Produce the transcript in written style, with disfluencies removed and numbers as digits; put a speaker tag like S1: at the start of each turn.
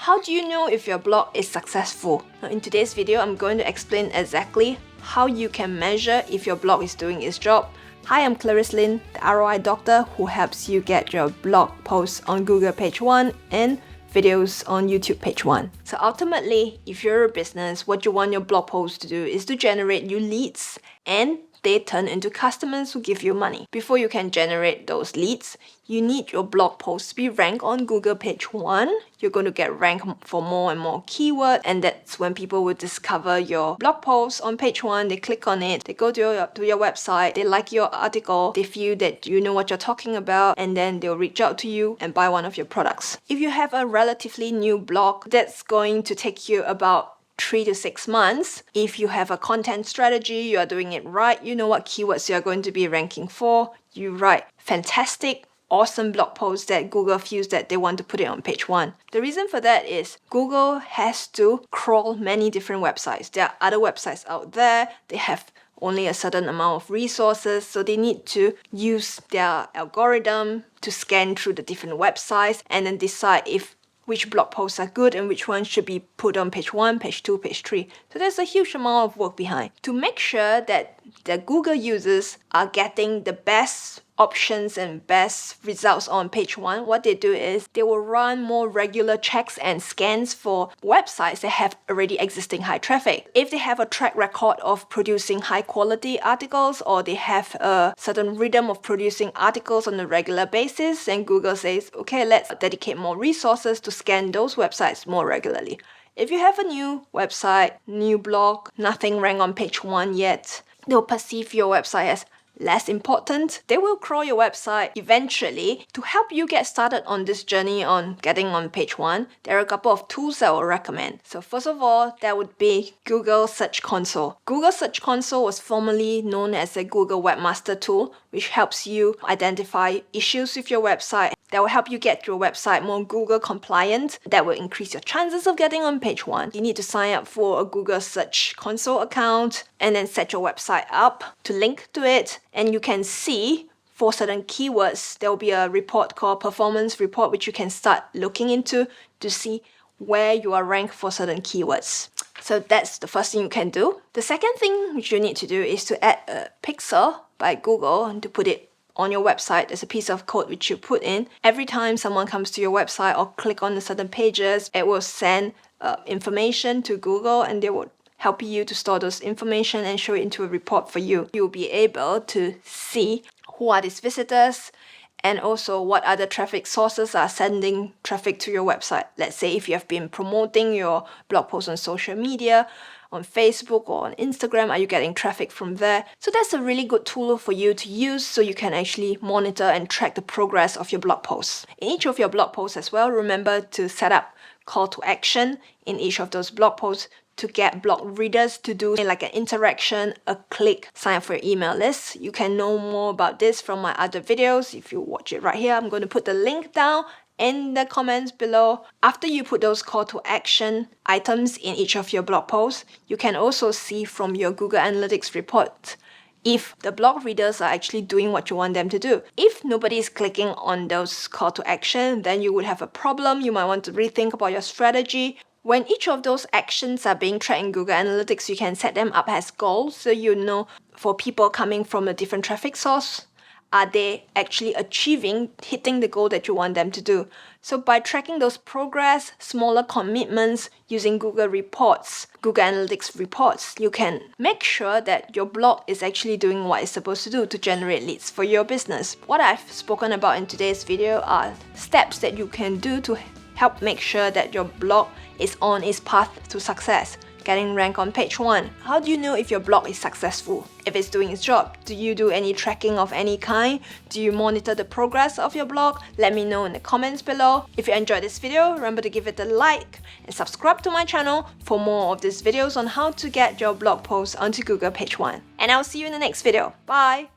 S1: How do you know if your blog is successful? Now, in today's video, I'm going to explain exactly how you can measure if your blog is doing its job. Hi, I'm Clarice Lin, the ROI doctor who helps you get your blog posts on Google page 1 and videos on YouTube page 1. So ultimately, if you're a business, what you want your blog posts to do is to generate you leads and they turn into customers who give you money. Before you can generate those leads, you need your blog posts to be ranked on Google page 1. You're going to get ranked for more and more keywords, and that's when people will discover your blog posts on page 1. They click on it, they go to your website, they like your article, they feel that you know what you're talking about, and then they'll reach out to you and buy one of your products. If you have a relatively new blog, that's going to take you about 3 to 6 months. If you have a content strategy, you are doing it right, you know what keywords you are going to be ranking for, you write fantastic, awesome blog posts that Google feels that they want to put it on page 1. The reason for that is Google has to crawl many different websites. There are other websites out there, they have only a certain amount of resources, so they need to use their algorithm to scan through the different websites and then decide which blog posts are good and which ones should be put on page 1, page 2, page 3. So there's a huge amount of work behind. To make sure that the Google users are getting the best options and best results on page 1, what they do is they will run more regular checks and scans for websites that have already existing high traffic. If they have a track record of producing high quality articles or they have a certain rhythm of producing articles on a regular basis, then Google says, okay, let's dedicate more resources to scan those websites more regularly. If you have a new website, new blog, nothing ranked on page 1 yet, they'll perceive your website as less important. They will crawl your website eventually. To help you get started on this journey on getting on page 1, there are a couple of tools that I will recommend. So first of all, that would be Google Search Console. Google Search Console was formerly known as a Google Webmaster Tool, which helps you identify issues with your website. That will help you get your website more Google compliant. That will increase your chances of getting on page 1. You need to sign up for a Google Search Console account and then set your website up to link to it. And you can see for certain keywords, there will be a report called Performance Report, which you can start looking into to see where you are ranked for certain keywords. So that's the first thing you can do. The second thing which you need to do is to add a pixel by Google and to put it on your website. There's a piece of code which you put in. Every time someone comes to your website or click on the certain pages, it will send information to Google and they will help you to store those information and show it into a report for you. You'll be able to see who are these visitors and also what other traffic sources are sending traffic to your website. Let's say if you have been promoting your blog post on social media, on Facebook or on Instagram, are you getting traffic from there? So that's a really good tool for you to use so you can actually monitor and track the progress of your blog posts. In each of your blog posts as well, remember to set up call to action in each of those blog posts to get blog readers to do like an interaction, a click, sign up for your email list. You can know more about this from my other videos. If you watch it right here, I'm going to put the link down in the comments below. After you put those call to action items in each of your blog posts, you can also see from your Google Analytics report if the blog readers are actually doing what you want them to do. If nobody is clicking on those call to action, then you would have a problem. You might want to rethink about your strategy. When each of those actions are being tracked in Google Analytics, you can set them up as goals so you know for people coming from a different traffic source, are they actually hitting the goal that you want them to do? So by tracking those progress, smaller commitments using Google reports, Google Analytics reports, you can make sure that your blog is actually doing what it's supposed to do to generate leads for your business. What I've spoken about in today's video are steps that you can do to help make sure that your blog is on its path to success, getting ranked on page 1. How do you know if your blog is successful? If it's doing its job, do you do any tracking of any kind? Do you monitor the progress of your blog? Let me know in the comments below. If you enjoyed this video, remember to give it a like and subscribe to my channel for more of these videos on how to get your blog posts onto Google page 1. And I'll see you in the next video. Bye!